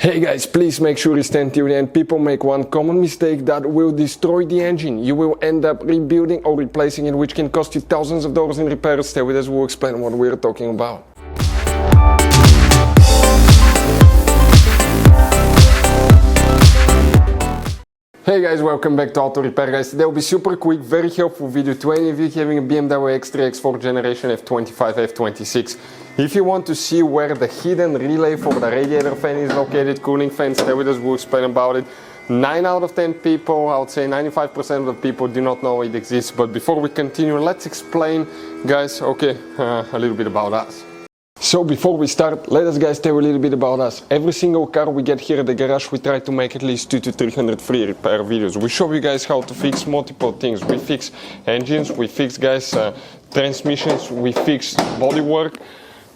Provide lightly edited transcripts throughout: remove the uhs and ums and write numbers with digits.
Hey guys, please make sure you stand till the end. People make one common mistake that will destroy the engine. You will end up rebuilding or replacing it, which can cost you thousands of dollars in repairs. Stay with us, we'll explain what we're talking about. Hey guys, welcome back to Auto Repair guys. Today will be super quick, very helpful video to any of you having a BMW X3 X4 generation F25 F26. If you want to see where the hidden relay for the radiator fan is located, cooling fan, stay with us, we'll explain about it. 9 out of 10 people, I would say 95% of the people do not know it exists. But before we continue, let's explain guys, a little bit about us. So before we start, let us guys tell you a little bit about us. Every single car we get here at the garage, we try to make at least 200 to 300 free repair videos. We show you guys how to fix multiple things. We fix engines, we fix guys transmissions, we fix bodywork.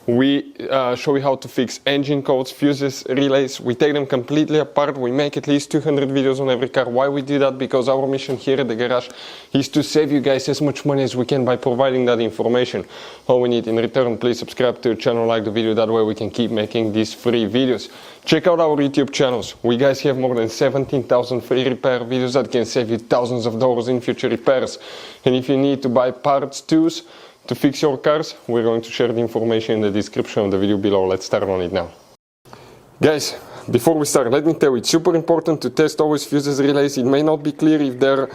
We show you how to fix engine codes, fuses, relays. We take them completely apart. We make at least 200 videos on every car. Why we do that? Because our mission here at the garage is to save you guys as much money as we can by providing that information. All we need in return, please subscribe to the channel, like the video, that way we can keep making these free videos. Check out our YouTube channels. We guys have more than 17,000 free repair videos that can save you thousands of dollars in future repairs. And if you need to buy parts, tools, to fix your cars, we're going to share the information in the description of the video below. Let's start on it now. Guys, before we start, let me tell you, it's super important to test always fuses, relays. It may not be clear if they're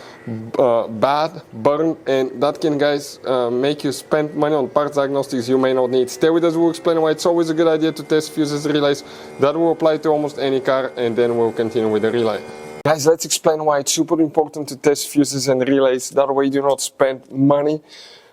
bad, burned, and that can guys make you spend money on parts diagnostics you may not need. Stay with us, we'll explain why it's always a good idea to test fuses, relays. That will apply to almost any car, and then we'll continue with the relay. Guys, let's explain why it's super important to test fuses and relays. That way you do not spend money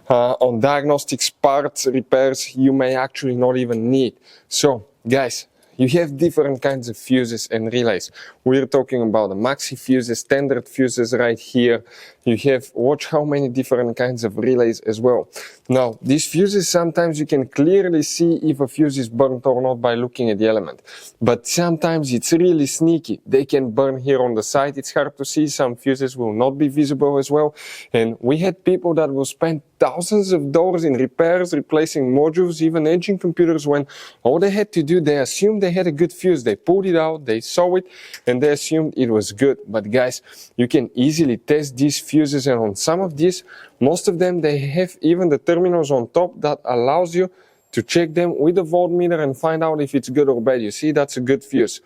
on diagnostics, parts, repairs you may actually not even need. So guys, you have different kinds of fuses and relays. We're talking about the maxi fuses, standard fuses right here. You have, watch how many different kinds of relays as well. Now, these fuses, sometimes you can clearly see if a fuse is burnt or not by looking at the element. But sometimes it's really sneaky. They can burn here on the side. It's hard to see. Some fuses will not be visible as well. And we had people that will spend thousands of dollars in repairs, replacing modules, even engine computers, when all they had to do, they assumed they had a good fuse. They pulled it out, they saw it, and they assumed it was good. But guys, you can easily test these fuses, and on some of these, most of them, they have even the terminals on top that allows you to check them with a voltmeter and find out if it's good or bad. You see, that's a good fuse.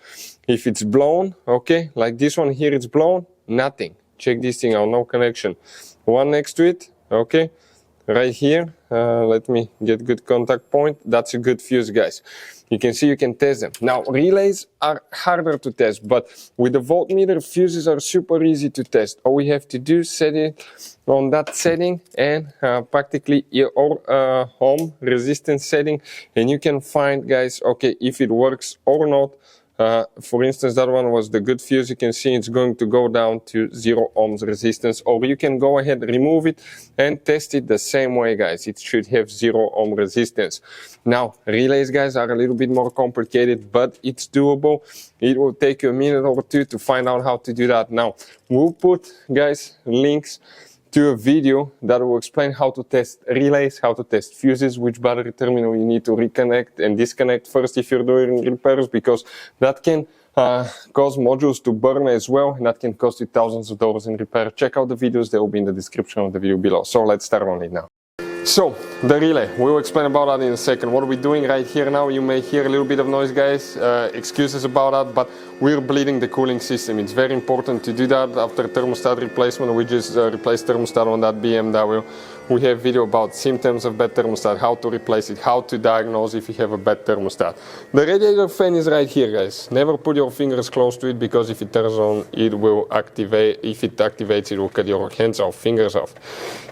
If it's blown, okay, like this one here, it's blown, nothing. Check this thing out, no connection. One next to it, okay. Right here, let me get good contact point. That's a good fuse, guys. You can see, you can test them. Now, relays are harder to test, but with the voltmeter, fuses are super easy to test. All we have to do is set it on that setting and practically your ohm resistance setting, and you can find, guys, okay, if it works or not. For instance, that one was the good fuse. You can see it's going to go down to 0 ohms resistance, or you can go ahead, remove it and test it the same way, guys. It should have 0 ohm resistance. Now, relays, guys, are a little bit more complicated, but it's doable. It will take you a minute or two to find out how to do that. Now, we'll put, guys, links to a video that will explain how to test relays, how to test fuses, which battery terminal you need to reconnect and disconnect first if you're doing repairs, because that can cause modules to burn as well, and that can cost you thousands of dollars in repair. Check out the videos, they will be in the description of the video below. So let's start on it now. So, the relay, we will explain about that in a second. What are we doing right here now? You may hear a little bit of noise, guys, excuses about that, but we're bleeding the cooling system. It's very important to do that after thermostat replacement. We just replaced thermostat on that BMW. We have video about symptoms of bad thermostat, how to replace it, how to diagnose if you have a bad thermostat. The radiator fan is right here, guys. Never put your fingers close to it, because if it turns on, it will activate. If it activates, it will cut your hands off, fingers off.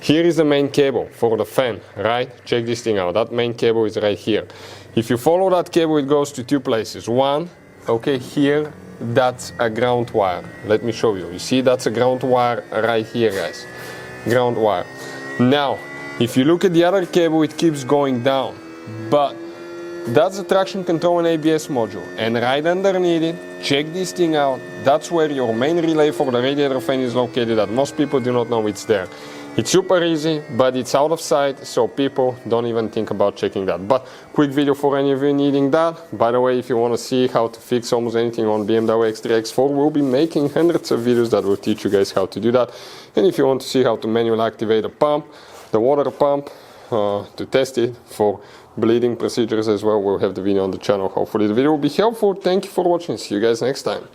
Here is the main cable for the fan, right? Check this thing out. That main cable is right here. If you follow that cable, it goes to 2 places. One, okay, here, that's a ground wire. Let me show you. You see, that's a ground wire right here, guys. Ground wire. Now, if you look at the other cable, it keeps going down, but that's the traction control and ABS module, and right underneath it, check this thing out, that's where your main relay for the radiator fan is located, that most people do not know it's there. It's super easy, but it's out of sight, so people don't even think about checking that. But quick video for any of you needing that. By the way, if you want to see how to fix almost anything on BMW X3 X4, we'll be making hundreds of videos that will teach you guys how to do that. And if you want to see how to manually activate a pump, the water pump, to test it for bleeding procedures as well, we'll have the video on the channel. Hopefully the video will be helpful. Thank you for watching. See you guys next time.